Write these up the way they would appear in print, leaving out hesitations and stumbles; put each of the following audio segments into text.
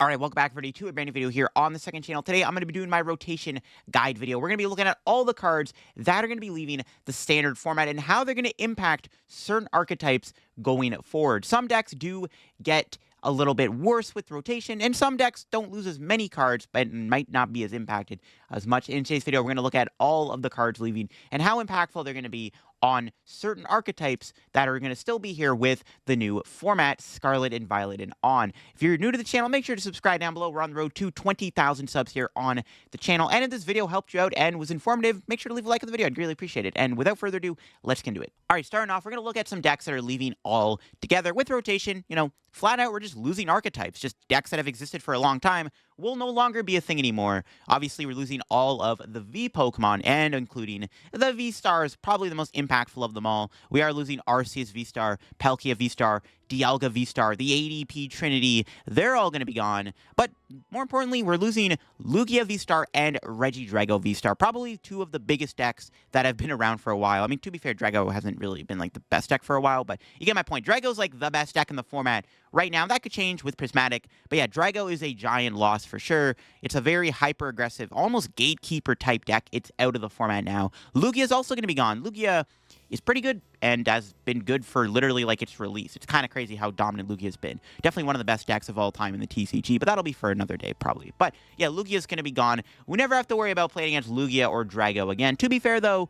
All right, welcome back everybody to a brand new video here on the second channel. Today, I'm going to be doing my rotation guide video. We're going to be looking at all the cards that are going to be leaving the standard format and how they're going to impact certain archetypes going forward. Some decks do get a little bit worse with rotation, and some decks don't lose as many cards, but might not be as impacted as much. In today's video, we're going to look at all of the cards leaving and how impactful they're going to be on certain archetypes that are going to still be here with the new format, Scarlet and Violet and on. If you're new to the channel, make sure to subscribe down below. We're on the road to 20,000 subs here on the channel. And if this video helped you out and was informative, make sure to leave a like on the video. I'd really appreciate it. And without further ado, let's get into it. All right, starting off, we're going to look at some decks that are leaving all together with rotation. You know, flat out, we're just losing archetypes. Just decks that have existed for a long time will no longer be a thing anymore. Obviously, we're losing all of the V Pokemon, and including the V-Stars, probably the most impactful of them all. We are losing Arceus V-Star, Palkia V-Star, Dialga V-Star, the ADP Trinity. They're all going to be gone. But more importantly, we're losing Lugia V-Star and Regidrago V-Star, probably two of the biggest decks that have been around for a while. I mean, to be fair, Drago hasn't really been like the best deck for a while, but you get my point. Drago's like the best deck in the format right now. That could change with Prismatic, but yeah, Drago is a giant loss for sure. It's a very hyper-aggressive, almost gatekeeper type deck. It's out of the format now. Lugia is also going to be gone. Lugia is pretty good and has been good for literally like its release. It's kind of crazy how dominant Lugia has been. Definitely one of the best decks of all time in the TCG, but that'll be for another day probably. But yeah, Lugia is going to be gone. We never have to worry about playing against Lugia or Drago again. To be fair though,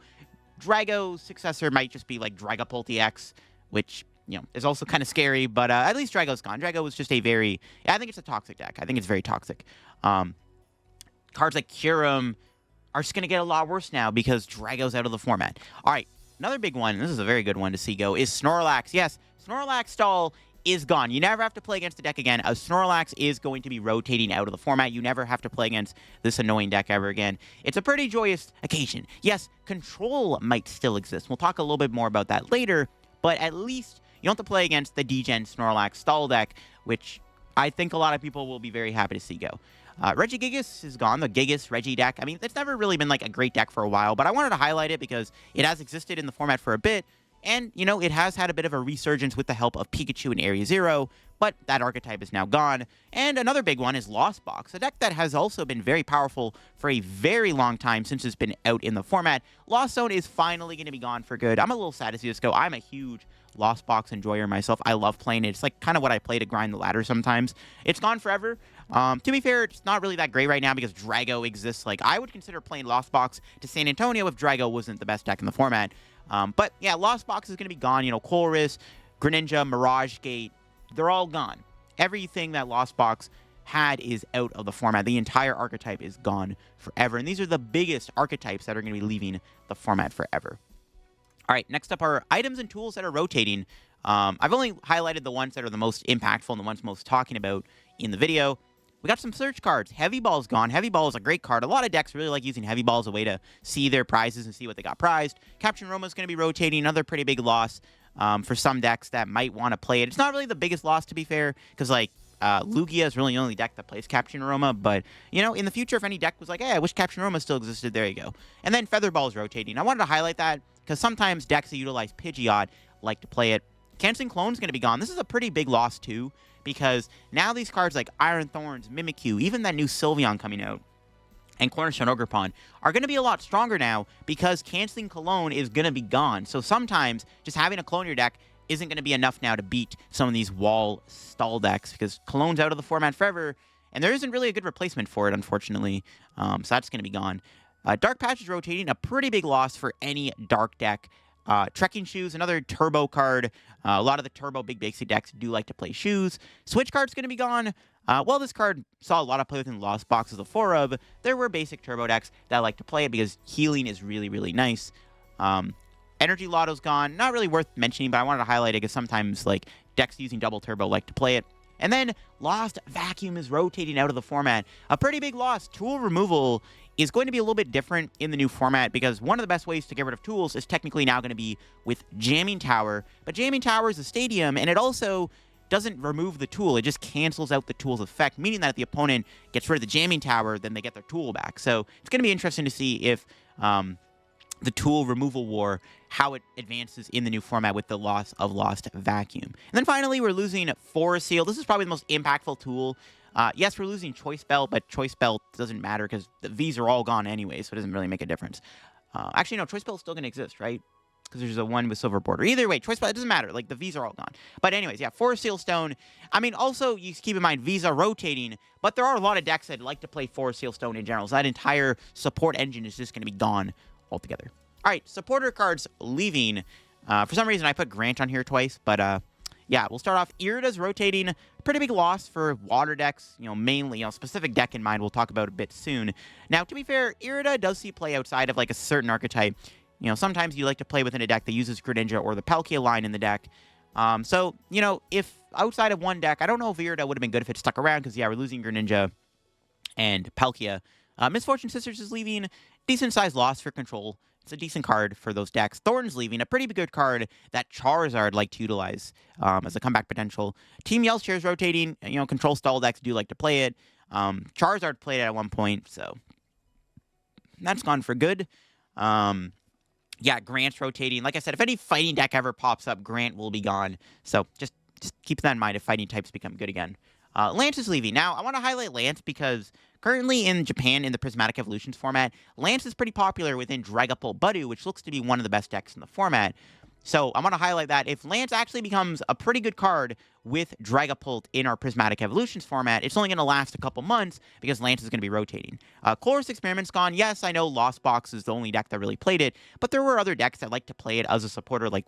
Drago's successor might just be like Dragapult EX, which, you know, is also kind of scary, but at least Drago's gone. Drago was just a very, I think it's a toxic deck. I think it's very toxic. Cards like Kyurem are just going to get a lot worse now because Drago's out of the format. All right, another big one, and this is a very good one to see go, is Snorlax. Yes, Snorlax stall is gone. You never have to play against the deck again. A Snorlax is going to be rotating out of the format. You never have to play against this annoying deck ever again. It's a pretty joyous occasion. Yes, control might still exist. We'll talk a little bit more about that later, but at least you don't have to play against the Degen Snorlax stall deck, which I think a lot of people will be very happy to see go. Regigigas is gone, the Gigas Regi deck. I mean, it's never really been like a great deck for a while, but I wanted to highlight it because it has existed in the format for a bit, and, you know, it has had a bit of a resurgence with the help of Pikachu in Area Zero, but that archetype is now gone. And another big one is Lost Box, a deck that has also been very powerful for a very long time since it's been out in the format. Lost Zone is finally going to be gone for good. I'm a little sad to see this go. I'm a huge Lost Box enjoyer myself. I love playing it. It's like kind of what I play to grind the ladder sometimes. It's gone forever. To be fair, it's not really that great right now because Drago exists. Like, I would consider playing Lost Box to San Antonio if Drago wasn't the best deck in the format. But yeah, Lost Box is going to be gone. You know, Colress, Greninja, Mirage Gate, they're all gone. Everything that Lost Box had is out of the format. The entire archetype is gone forever. And these are the biggest archetypes that are going to be leaving the format forever. All right, next up are items and tools that are rotating. I've only highlighted the ones that are the most impactful and the ones most talking about in the video. We got some search cards. Heavy Ball's gone. Heavy Ball is a great card. A lot of decks really like using Heavy Ball as a way to see their prizes and see what they got prized. Captain Roma is going to be rotating. Another pretty big loss for some decks that might want to play it. It's not really the biggest loss, to be fair, because, like, Lugia is really the only deck that plays Captain Aroma, but, you know, in the future, if any deck was like, hey, I wish Captain Aroma still existed, there you go. And then Feather Ball is rotating. I wanted to highlight that because sometimes decks that utilize Pidgeot like to play it. Canceling Clone is going to be gone. This is a pretty big loss, too, because now these cards like Iron Thorns, Mimikyu, even that new Sylveon coming out, and Cornerstone Ogerpon are going to be a lot stronger now because canceling Cologne is going to be gone. So sometimes just having a clone in your deck isn't going to be enough now to beat some of these wall stall decks because Cologne's out of the format forever, and there isn't really a good replacement for it, unfortunately. So that's going to be gone. Dark Patch is rotating, a pretty big loss for any dark deck. Trekking Shoes, another turbo card. A lot of the turbo big basic decks do like to play shoes. Switch Card's going to be gone. While this card saw a lot of play within Lost Boxes before of, there were basic turbo decks that like to play it because healing is really, really nice. Energy Lotto's gone. Not really worth mentioning, but I wanted to highlight it because sometimes like decks using double turbo like to play it. And then Lost Vacuum is rotating out of the format. A pretty big loss. Tool removal is going to be a little bit different in the new format because one of the best ways to get rid of tools is technically now going to be with Jamming Tower. But Jamming Tower is a stadium, and it also doesn't remove the tool. It just cancels out the tool's effect, meaning that if the opponent gets rid of the Jamming Tower, then they get their tool back. So it's going to be interesting to see if the tool removal war, how it advances in the new format with the loss of Lost Vacuum. And then finally, we're losing Forest Seal. This is probably the most impactful tool Yes, we're losing Choice Belt, but Choice Belt doesn't matter because the Vs are all gone anyway, so it doesn't really make a difference. Actually, no, Choice Belt's still going to exist, right? Because there's a one with silver border. Either way, Choice Belt, it doesn't matter. Like, the Vs are all gone. But anyways, yeah, Forest Seal Stone. I mean, also, you keep in mind, Vs are rotating, but there are a lot of decks that like to play Forest Seal Stone in general, so that entire support engine is just going to be gone altogether. All right, supporter cards leaving. For some reason, I put Grant on here twice, but yeah, we'll start off. Irida's rotating. Pretty big loss for water decks, mainly, specific deck in mind we'll talk about a bit soon. Now, to be fair, Irida does see play outside of, like, a certain archetype. Sometimes you like to play within a deck that uses Greninja or the Palkia line in the deck. So, if outside of one deck, I don't know if Irida would have been good if it stuck around, because, yeah, we're losing Greninja and Palkia. Misfortune Sisters is leaving. Decent-sized loss for control. It's a decent card for those decks. Thorn's leaving, a pretty good card that Charizard like to utilize as a comeback potential. Team Yell's Chair's rotating. Control stall decks do like to play it. Charizard played it at one point, so that's gone for good. Yeah, Grant's rotating. Like I said, if any fighting deck ever pops up, Grant will be gone. So just keep that in mind if fighting types become good again. Lance is leaving. Now, I want to highlight Lance because currently in Japan, in the Prismatic Evolutions format, Lance is pretty popular within Dragapult Budu, which looks to be one of the best decks in the format. So I want to highlight that if Lance actually becomes a pretty good card with Dragapult in our Prismatic Evolutions format, it's only going to last a couple months because Lance is going to be rotating. Chloris Experiment's gone. Yes, I know Lost Box is the only deck that really played it, but there were other decks that like to play it as a supporter, like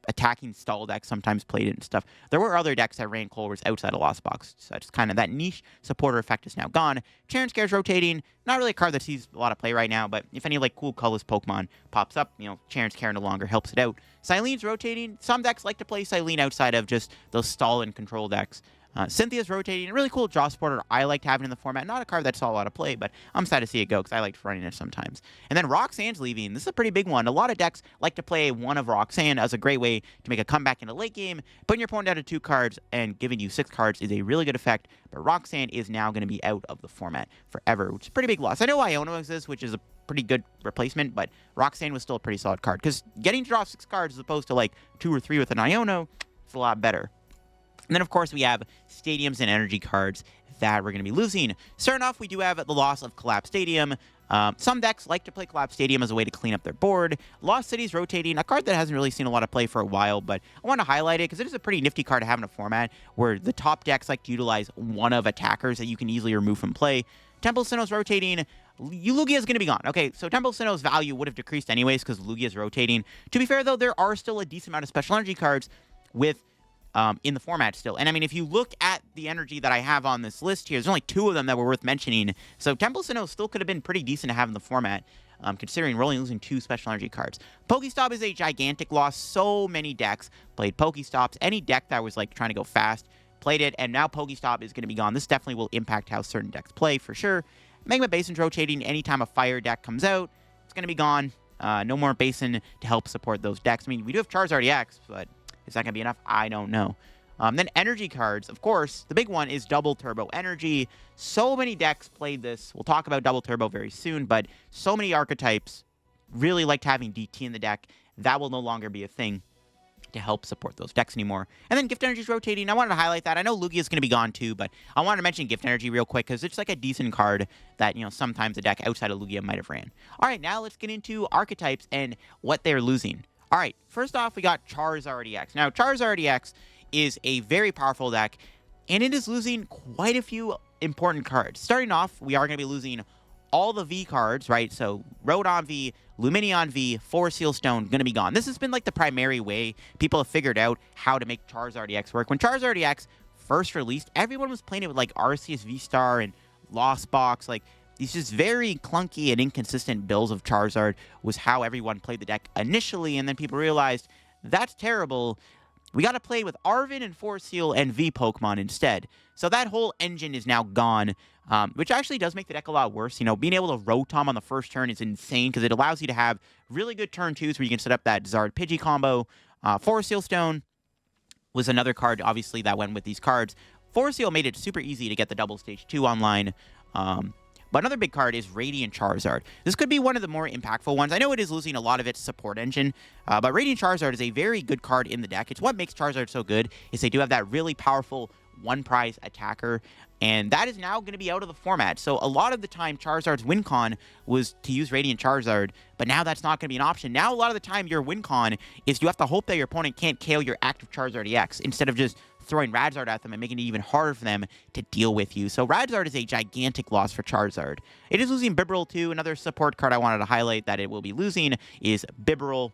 attacking stall decks sometimes played it and stuff. There were other decks that ran Chloris outside of Lost Box, so it's kind of that niche supporter effect is now gone. Cheren Scare's rotating. Not really a card that sees a lot of play right now, but if any like cool colorless Pokemon pops up, Cheren Scare no longer helps it out. Cylene's rotating. Some decks like to play Cylene outside of just those stall and control decks. Cynthia's rotating. A really cool draw supporter I liked having in the format. Not a card that saw a lot of play, but I'm sad to see it go because I liked running it sometimes. And then Roxanne's leaving. This is a pretty big one. A lot of decks like to play one of Roxanne as a great way to make a comeback in a late game. Putting your opponent down to 2 cards and giving you 6 cards is a really good effect, but Roxanne is now going to be out of the format forever, which is a pretty big loss. I know Iono exists, which is a pretty good replacement, but Roxanne was still a pretty solid card because getting to draw 6 cards as opposed to like 2 or 3 with an Iono is a lot better. And then, of course, we have stadiums and energy cards that we're going to be losing. Starting off, we do have the loss of Collapse Stadium. Some decks like to play Collapse Stadium as a way to clean up their board. Lost City's rotating, a card that hasn't really seen a lot of play for a while, but I want to highlight it because it is a pretty nifty card to have in a format where the top decks like to utilize one of attackers that you can easily remove from play. Temple Sinnoh's rotating. Lugia's going to be gone. Okay, so Temple Sinnoh's value would have decreased anyways because Lugia's rotating. To be fair, though, there are still a decent amount of special energy cards with in the format still. And I mean, if you look at the energy that I have on this list here, there's only 2 of them that were worth mentioning. So Temple Sinnoh still could have been pretty decent to have in the format, considering we're only losing 2 special energy cards. Pokestop is a gigantic loss. So many decks played Pokestops. Any deck that was like trying to go fast played it, and now Pokestop is going to be gone. This definitely will impact how certain decks play for sure. Magma Basin's rotating. Anytime a fire deck comes out, it's going to be gone. No more Basin to help support those decks. I mean, we do have Charizard EX, but is that going to be enough? I don't know. Then energy cards. Of course, the big one is Double Turbo Energy. So many decks played this. We'll talk about Double Turbo very soon, but so many archetypes really liked having DT in the deck. That will no longer be a thing to help support those decks anymore. And then Gift Energy's rotating. I wanted to highlight that. I know Lugia is going to be gone too, but I wanted to mention Gift Energy real quick because it's like a decent card that, sometimes a deck outside of Lugia might have ran. All right, now let's get into archetypes and what they're losing. All right, first off, we got Charizard EX. Now, Charizard EX is a very powerful deck, and it is losing quite a few important cards. Starting off, we are going to be losing all the V cards, right? So, Rodon V, Lumineon V, Forest Seal Stone, going to be gone. This has been like the primary way people have figured out how to make Charizard EX work. When Charizard EX first released, everyone was playing it with like Arceus V-Star and Lost Box, like these just very clunky and inconsistent builds of Charizard was how everyone played the deck initially, and then people realized that's terrible. We got to play with Arven and Forest Seal and V Pokemon instead. So that whole engine is now gone, which actually does make the deck a lot worse. Being able to Rotom on the first turn is insane because it allows you to have really good turn 2s where you can set up that Zard Pidgey combo. Forest Seal Stone was another card, obviously, that went with these cards. Forest Seal made it super easy to get the double stage 2 online. But another big card is Radiant Charizard. This could be one of the more impactful ones. I know it is losing a lot of its support engine, but Radiant Charizard is a very good card in the deck. It's what makes Charizard so good, is they do have that really powerful one prize attacker, and that is now going to be out of the format. So a lot of the time, Charizard's win con was to use Radiant Charizard, but now that's not going to be an option. Now a lot of the time, your win con is you have to hope that your opponent can't KO your active Charizard EX instead of just throwing Radzard at them and making it even harder for them to deal with you. So Radzard is a gigantic loss for Charizard. It is losing Bibarel too. Another support card I wanted to highlight that it will be losing is Bibarel.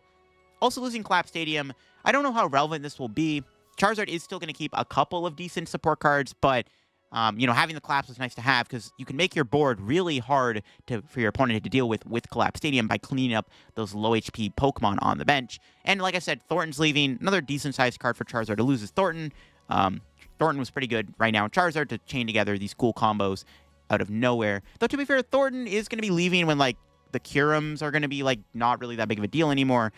Also losing Collapse Stadium. I don't know how relevant this will be. Charizard is still going to keep a couple of decent support cards, but having the Collapse is nice to have because you can make your board really hard for your opponent to deal with Collapse Stadium by cleaning up those low HP Pokemon on the bench. And like I said, Thornton's leaving. Another decent-sized card for Charizard to lose is Thornton. Thornton was pretty good right now in Charizard to chain together these cool combos out of nowhere. Though, to be fair, Thornton is going to be leaving when, like, the Curums are going to be, like, not really that big of a deal anymore.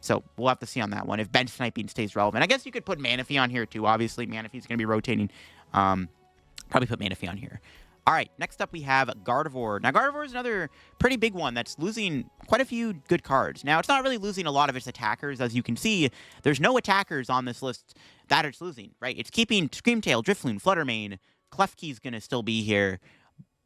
So we'll have to see on that one if bench sniping stays relevant. I guess you could put Manaphy on here, too. Obviously, Manaphy's going to be rotating. Probably put Manaphy on here. All right, next up we have Gardevoir. Now, Gardevoir is another pretty big one that's losing quite a few good cards. Now, it's not really losing a lot of its attackers. As you can see, there's no attackers on this list that it's losing, right? It's keeping Screamtail, Drifloon, Fluttermane. Klefki's going to still be here.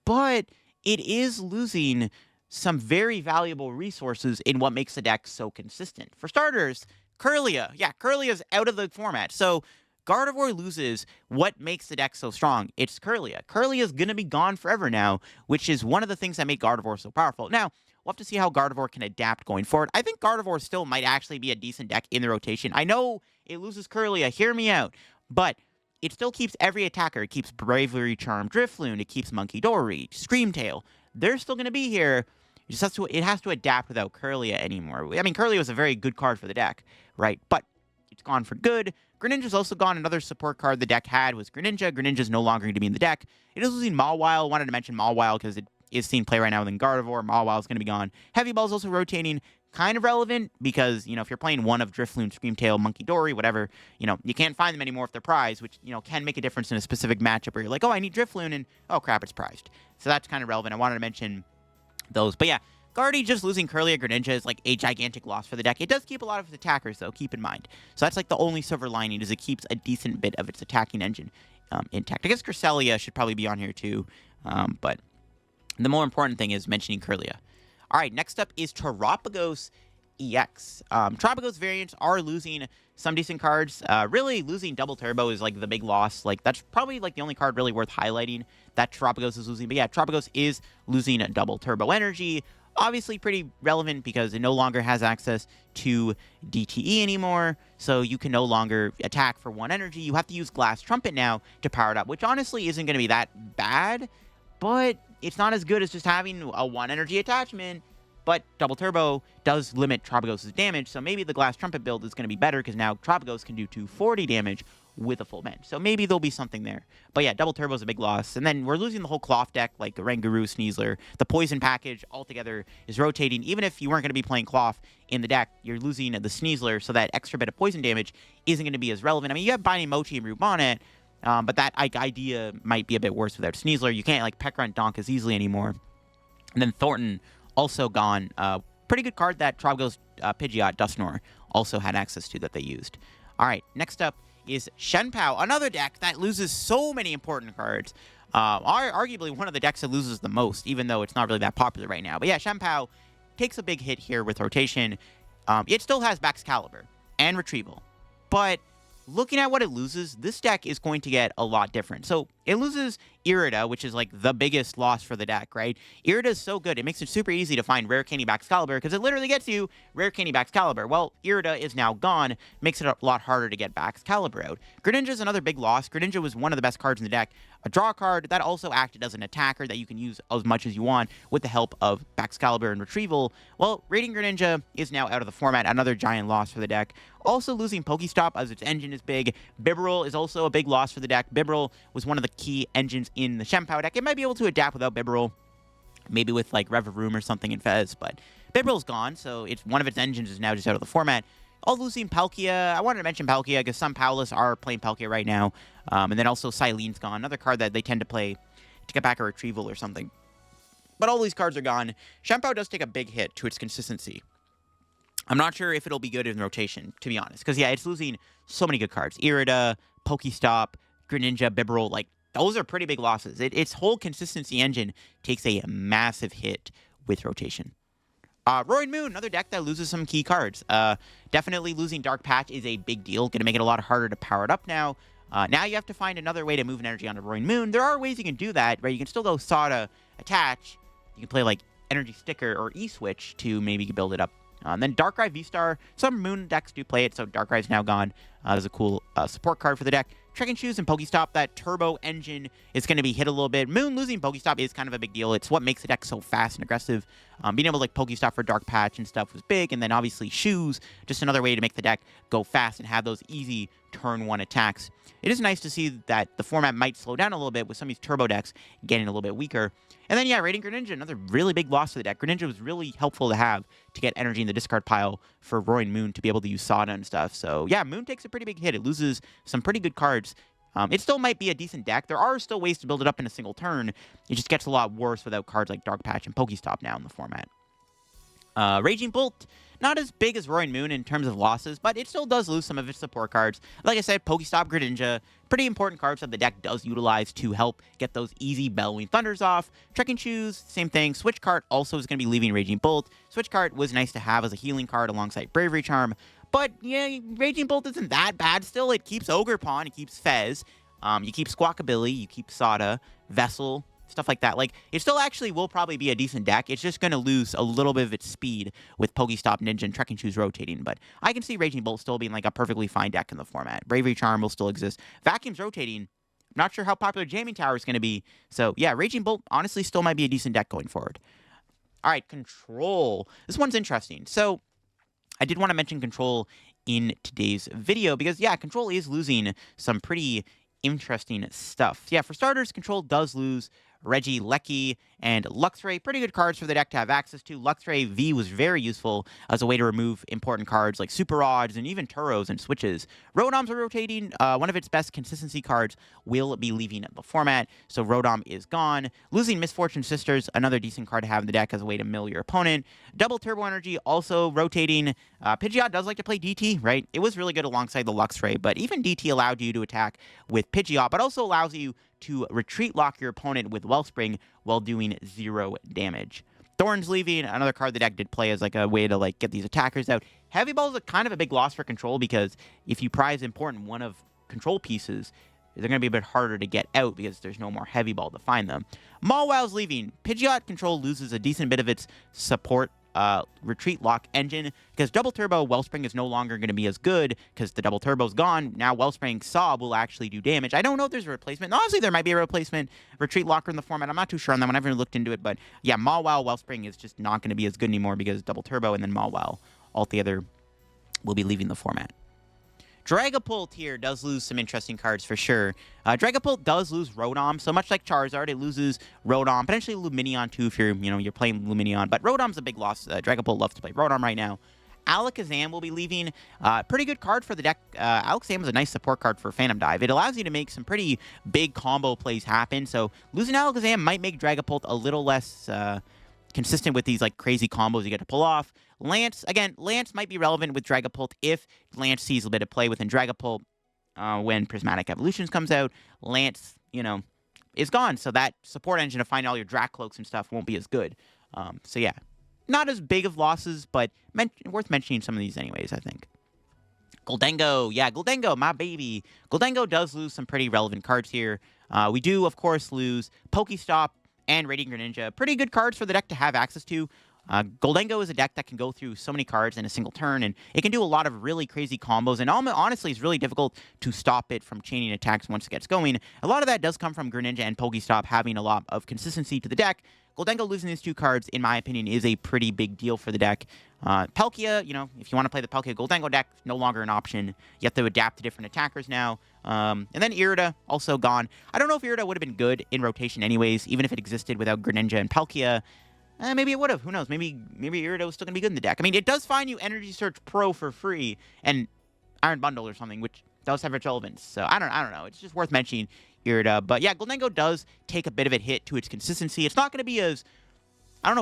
But it is losing some very valuable resources in what makes the deck so consistent. For starters, Kirlia. Yeah, Kirlia's out of the format. So Gardevoir loses what makes the deck so strong. It's Kirlia. Kirlia's going to be gone forever now, which is one of the things that make Gardevoir so powerful. Now, we'll have to see how Gardevoir can adapt going forward. I think Gardevoir still might actually be a decent deck in the rotation. I know it loses Kirlia, hear me out, but it still keeps every attacker. It keeps Bravery Charm Drifloon, it keeps Monkey Dory, Screamtail. They're still going to be here. It has to adapt without Kirlia anymore. I mean, Kirlia was a very good card for the deck, right? But it's gone for good. Greninja's also gone. Another support card the deck had was Greninja. Greninja's no longer going to be in the deck. It is losing Mawile. Wanted to mention Mawile because it is seeing play right now within Gardevoir. Mawile's going to be gone. Heavy Ball's also rotating. Kind of relevant because, if you're playing one of Drifloon, Screamtail, Monkey Dory, whatever, you can't find them anymore if they're prized, which, can make a difference in a specific matchup where you're like, oh, I need Drifloon, and oh, crap, it's prized. So that's kind of relevant. I wanted to mention those. But yeah, Guardy just losing Kirlia Greninja is like a gigantic loss for the deck. It does keep a lot of its attackers, though, keep in mind. So that's like the only silver lining is it keeps a decent bit of its attacking engine intact. I guess Cresselia should probably be on here, too. But the more important thing is mentioning Kirlia. All right, next up is Terapagos EX. Terapagos variants are losing some decent cards. Really, losing Double Turbo is like the big loss. Like, that's probably like the only card really worth highlighting that Terapagos is losing. But yeah, Terapagos is losing Double Turbo Energy. Obviously pretty relevant because it no longer has access to DTE anymore, so you can no longer attack for one energy. You have to use Glass Trumpet now to power it up, which honestly isn't going to be that bad, but it's not as good as just having a one energy attachment. But Double Turbo does limit Terapagos' damage, so maybe the Glass Trumpet build is going to be better because now Terapagos can do 240 damage with a full bench. So maybe there'll be something there. But yeah, Double Turbo is a big loss. And then we're losing the whole Cloth deck, like Ranguru, Sneasler. The Poison package altogether is rotating. Even if you weren't going to be playing Cloth in the deck, you're losing the Sneasler, so that extra bit of poison damage isn't going to be as relevant. I mean, you have Binding Mochi and Root Bonnet, but that idea might be a bit worse without Sneasler. You can't Peck Grunt Donk as easily anymore. And then Thornton also gone. Pretty good card that Terapagos Pidgeot Dusknoir also had access to that they used. All right, next up is Shenpao, another deck that loses so many important cards. Arguably one of the decks that loses the most, even though it's not really that popular right now. But yeah, Shenpao takes a big hit here with rotation. It still has Baxcalibur and Retrieval, but looking at what it loses, this deck is going to get a lot different. So it loses Irida, which is like the biggest loss for the deck, right? Irida is so good. It makes it super easy to find Rare Candy Baxcalibur because it literally gets you Rare Candy Baxcalibur. Well, Irida is now gone. Makes it a lot harder to get Baxcalibur out. Greninja is another big loss. Greninja was one of the best cards in the deck. A draw card that also acted as an attacker that you can use as much as you want with the help of Baxcalibur and Retrieval. Well, Radiant Greninja is now out of the format. Another giant loss for the deck. Also losing Pokestop as its engine is big. Bibarel is also a big loss for the deck. Bibarel was one of the key engines in the Shenpao deck. It might be able to adapt without Bibarel, maybe with like Revavroom or something in Fez, but Bibarel's gone, so it's one of its engines is now just out of the format. All losing Palkia. I wanted to mention Palkia because some Paulists are playing Palkia right now, and then also Cylene's gone, another card that they tend to play to get back a Retrieval or something. But all these cards are gone. Shenpao does take a big hit to its consistency. I'm not sure if it'll be good in rotation, to be honest, because yeah, it's losing so many good cards. Irida, Pokestop, Greninja, Bibarel, like, those are pretty big losses. Its whole consistency engine takes a massive hit with rotation. Roaring Moon, another deck that loses some key cards. Definitely losing Dark Patch is a big deal. Going to make it a lot harder to power it up now. Now you have to find another way to move an energy onto Roaring Moon. There are ways you can do that, right? You can still go Sada, attach. You can play like Energy Sticker or E-Switch to maybe build it up. Then Darkrai V-Star. Some Moon decks do play it, so Darkrai's now gone. There's a cool support card for the deck. Trekking Shoes and Pokestop, that turbo engine is going to be hit a little bit. Moon losing Pokestop is kind of a big deal. It's what makes the deck so fast and aggressive. Being able to like Pokestop for Dark Patch and stuff was big, and then obviously Shoes, just another way to make the deck go fast and have those easy turn 1 attacks. It is nice to see that the format might slow down a little bit with some of these turbo decks getting a little bit weaker. And then, yeah, Radiant Greninja, another really big loss to the deck. Greninja was really helpful to have to get energy in the discard pile for Roaring Moon to be able to use Sada and stuff. So, yeah, Moon takes a pretty big hit. It loses some pretty good cards. It still might be a decent deck. There are still ways to build it up in a single turn. It just gets a lot worse without cards like Dark Patch and Pokestop now in the format. Raging Bolt, not as big as Roaring Moon in terms of losses, but it still does lose some of its support cards. Like I said, Pokestop, Greninja, pretty important cards that the deck does utilize to help get those easy Bellowing Thunders off. Trekking Shoes, same thing. Switch Cart also is going to be leaving Raging Bolt. Switch Cart was nice to have as a healing card alongside Bravery Charm, but yeah, Raging Bolt isn't that bad still. It keeps Ogerpon, it keeps Fez, you keep Squawkabilly, you keep Sada, Vessel, stuff like that. Like, it still actually will probably be a decent deck. It's just going to lose a little bit of its speed with Pokestop, Ninja, and Trekking Shoes rotating. But I can see Raging Bolt still being like a perfectly fine deck in the format. Bravery Charm will still exist. Vacuum's rotating. I'm not sure how popular Jamming Tower is going to be. So, yeah, Raging Bolt honestly still might be a decent deck going forward. All right, Control. This one's interesting. So, I did want to mention Control in today's video because, yeah, Control is losing some pretty interesting stuff. Yeah, for starters, Control does lose Regieleki and Luxray. Pretty good cards for the deck to have access to. Luxray V was very useful as a way to remove important cards like Super Odds and even Turos and Switches. Rotoms are rotating. One of its best consistency cards will be leaving the format, so Rotom is gone. Losing Misfortune Sisters, another decent card to have in the deck as a way to mill your opponent. Double Turbo Energy also rotating. Pidgeot does like to play DT, right? It was really good alongside the Luxray, but even DT allowed you to attack with Pidgeot, but also allows you to retreat lock your opponent with Wellspring while doing 0 damage. Thorns leaving, another card the deck did play as like a way to like get these attackers out. Heavy Ball is a kind of a big loss for Control because if you prize important one of Control pieces, they're going to be a bit harder to get out because there's no more Heavy Ball to find them. Mawwow's leaving. Pidgeot Control loses a decent bit of its support retreat lock engine because Double Turbo Wellspring is no longer going to be as good because the Double Turbo's gone. Now Wellspring Sob will actually do damage. I don't know if there's a replacement. Honestly, there might be a replacement retreat locker in the format. I'm not too sure on that one. I haven't looked into it, but yeah, Mawwow Wellspring is just not going to be as good anymore because Double Turbo and then Mawwow altogether will be leaving the format. Dragapult here does lose some interesting cards for sure. Dragapult does lose Rotom, so much like Charizard, it loses Rotom, potentially Lumineon too if you're playing Lumineon, but Rotom's a big loss. Dragapult loves to play Rotom right now. Alakazam will be leaving. Pretty good card for the deck. Alakazam is a nice support card for Phantom Dive. It allows you to make some pretty big combo plays happen, so losing Alakazam might make Dragapult a little less consistent with these like crazy combos you get to pull off. Lance, again, Lance might be relevant with Dragapult if Lance sees a bit of play within Dragapult when Prismatic Evolutions comes out. Lance, is gone, so that support engine to find all your Dracloaks and stuff won't be as good. So yeah, not as big of losses, but worth mentioning some of these anyways, I think. Goldengo, yeah, Goldengo, my baby. Goldengo does lose some pretty relevant cards here. We do, of course, lose Pokestop and Radiant Greninja. Pretty good cards for the deck to have access to. Goldengo is a deck that can go through so many cards in a single turn, and it can do a lot of really crazy combos, and honestly, it's really difficult to stop it from chaining attacks once it gets going. A lot of that does come from Greninja and Pokestop having a lot of consistency to the deck. Goldengo losing these two cards, in my opinion, is a pretty big deal for the deck. Palkia, if you want to play the Palkia Goldengo deck, no longer an option. You have to adapt to different attackers now. And then Irida, also gone. I don't know if Irida would have been good in rotation anyways, even if it existed without Greninja and Palkia. Maybe it would have. Who knows? Maybe Irida was still going to be good in the deck. I mean, it does find you Energy Search Pro for free and Iron Bundle or something, which does have its relevance. So I don't know. It's just worth mentioning Irida. But yeah, Goldengo does take a bit of a hit to its consistency. It's not going to be as,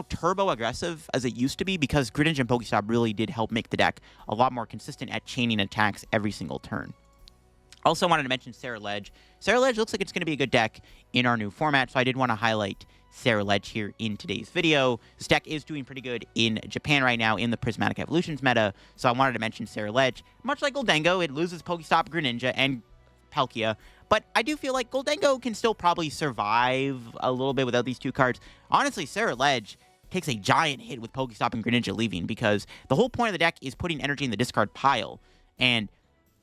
turbo aggressive as it used to be because Greninja and Pokestop really did help make the deck a lot more consistent at chaining attacks every single turn. Also wanted to mention Sarah Ledge. Sarah Ledge looks like it's going to be a good deck in our new format, so I did want to highlight Sarah Ledge here in today's video. This deck is doing pretty good in Japan right now in the Prismatic Evolutions meta, so I wanted to mention Sarah Ledge. Much like Goldengo, it loses Pokestop, Greninja, and Palkia, but I do feel like Goldengo can still probably survive a little bit without these two cards. Honestly, Sarah Ledge takes a giant hit with Pokestop and Greninja leaving, because the whole point of the deck is putting energy in the discard pile, and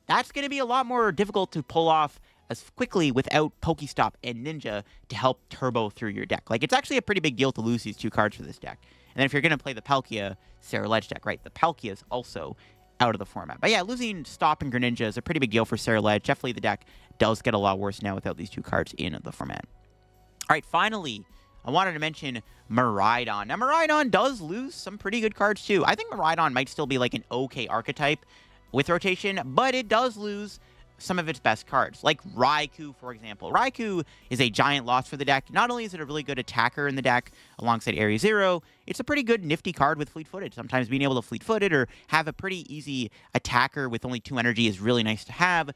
that's going to be a lot more difficult to pull off as quickly without Pokestop and Ninja to help turbo through your deck. Like, it's actually a pretty big deal to lose these two cards for this deck. And then if you're going to play the Palkia Sarah Ledge deck, right, the Palkia is also out of the format. But yeah, losing Stop and Greninja is a pretty big deal for Sarah Ledge. Definitely the deck does get a lot worse now without these two cards in the format. All right, finally, I wanted to mention Miraidon. Now, Miraidon does lose some pretty good cards, too. I think Miraidon might still be like an okay archetype with rotation, but it does lose some of its best cards, like Raikou, for example. Raikou is a giant loss for the deck. Not only is it a really good attacker in the deck alongside Area Zero, it's a pretty good nifty card with fleet-footed. Sometimes being able to fleet-footed or have a pretty easy attacker with only 2 energy is really nice to have.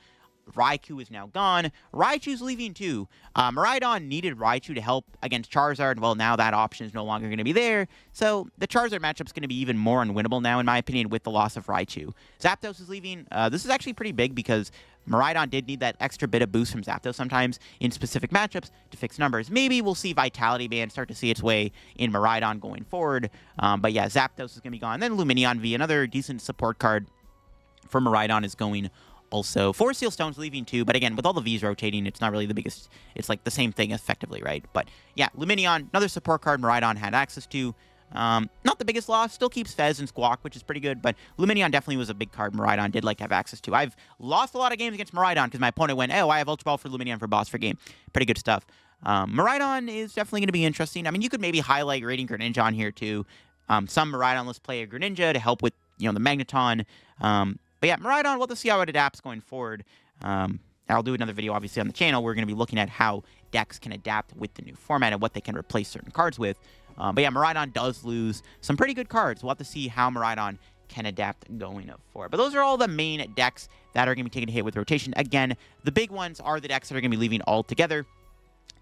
Raikou is now gone. Raichu's leaving too. Miraidon needed Raichu to help against Charizard. Well, now that option is no longer going to be there. So the Charizard matchup's going to be even more unwinnable now, in my opinion, with the loss of Raichu. Zapdos is leaving. This is actually pretty big because Miraidon did need that extra bit of boost from Zapdos sometimes in specific matchups to fix numbers. Maybe we'll see Vitality Band start to see its way in Miraidon going forward. But yeah, Zapdos is going to be gone. Then Lumineon V, another decent support card for Miraidon, is going also. Forest Seal Stone's leaving too, but again, with all the Vs rotating, it's not really the biggest. It's like the same thing effectively, right? But yeah, Lumineon, another support card Miraidon had access to. Not the biggest loss, still keeps Fez and Squawk, which is pretty good, but Lumineon definitely was a big card Miraidon did like to have access to. I've lost a lot of games against Miraidon because my opponent went, oh, I have Ultra Ball for Lumineon for boss for game. Pretty good stuff. Miraidon is definitely going to be interesting. I mean, you could maybe highlight Rating Greninja on here too. Some Miraidon, let's play a Greninja to help with, the Magneton. But yeah, Miraidon, we'll have to see how it adapts going forward. I'll do another video, obviously, on the channel. We're going to be looking at how decks can adapt with the new format and what they can replace certain cards with. But yeah, Miraidon does lose some pretty good cards. We'll have to see how Miraidon can adapt going forward. But those are all the main decks that are going to be taking a hit with rotation. Again, the big ones are the decks that are going to be leaving altogether.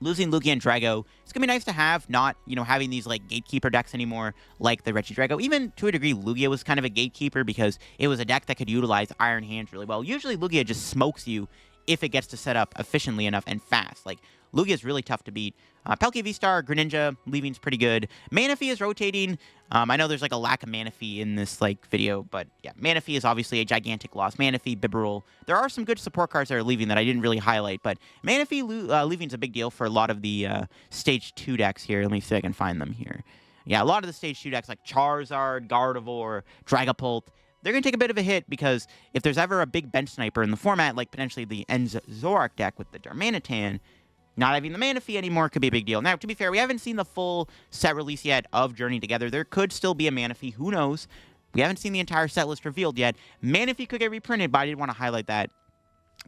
Losing Lugia and Drago, it's going to be nice to have, not, having these, like, gatekeeper decks anymore, like the Regidrago. Even, to a degree, Lugia was kind of a gatekeeper because it was a deck that could utilize Iron Hands really well. Usually, Lugia just smokes you if it gets to set up efficiently enough and fast. Like, Lugia is really tough to beat. Palkia V-Star, Greninja, leaving's pretty good. Manaphy is rotating. I know there's, like, a lack of Manaphy in this, like, video, but, yeah, Manaphy is obviously a gigantic loss. Manaphy, Bibarel. There are some good support cards that are leaving that I didn't really highlight, but Manaphy leaving's a big deal for a lot of the Stage 2 decks here. Let me see if I can find them here. Yeah, a lot of the Stage 2 decks, like Charizard, Gardevoir, Dragapult, they're going to take a bit of a hit because if there's ever a big bench sniper in the format, like potentially the Enz Zorak deck with the Darmanitan, not having the Manaphy anymore could be a big deal. Now, to be fair, we haven't seen the full set release yet of Journey Together. There could still be a Manaphy. Who knows? We haven't seen the entire set list revealed yet. Manaphy could get reprinted, but I did want to highlight that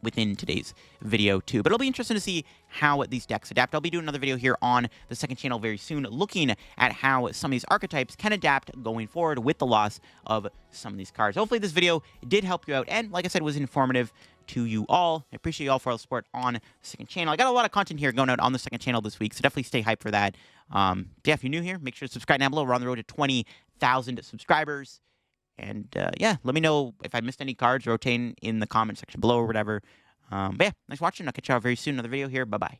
within today's video too. But it'll be interesting to see how these decks adapt. I'll be doing another video here on the second channel very soon, looking at how some of these archetypes can adapt going forward with the loss of some of these cards. Hopefully this video did help you out, and like I said, was informative to you all. I appreciate you all for all the support on the second channel. I got a lot of content here going out on the second channel this week, so definitely stay hyped for that. Yeah, if you're new here, make sure to subscribe down below. We're on the road to 20,000 subscribers. And yeah, let me know if I missed any cards rotating in the comment section below or whatever. But yeah, nice watching. I'll catch you all very soon. Another video here. Bye-bye.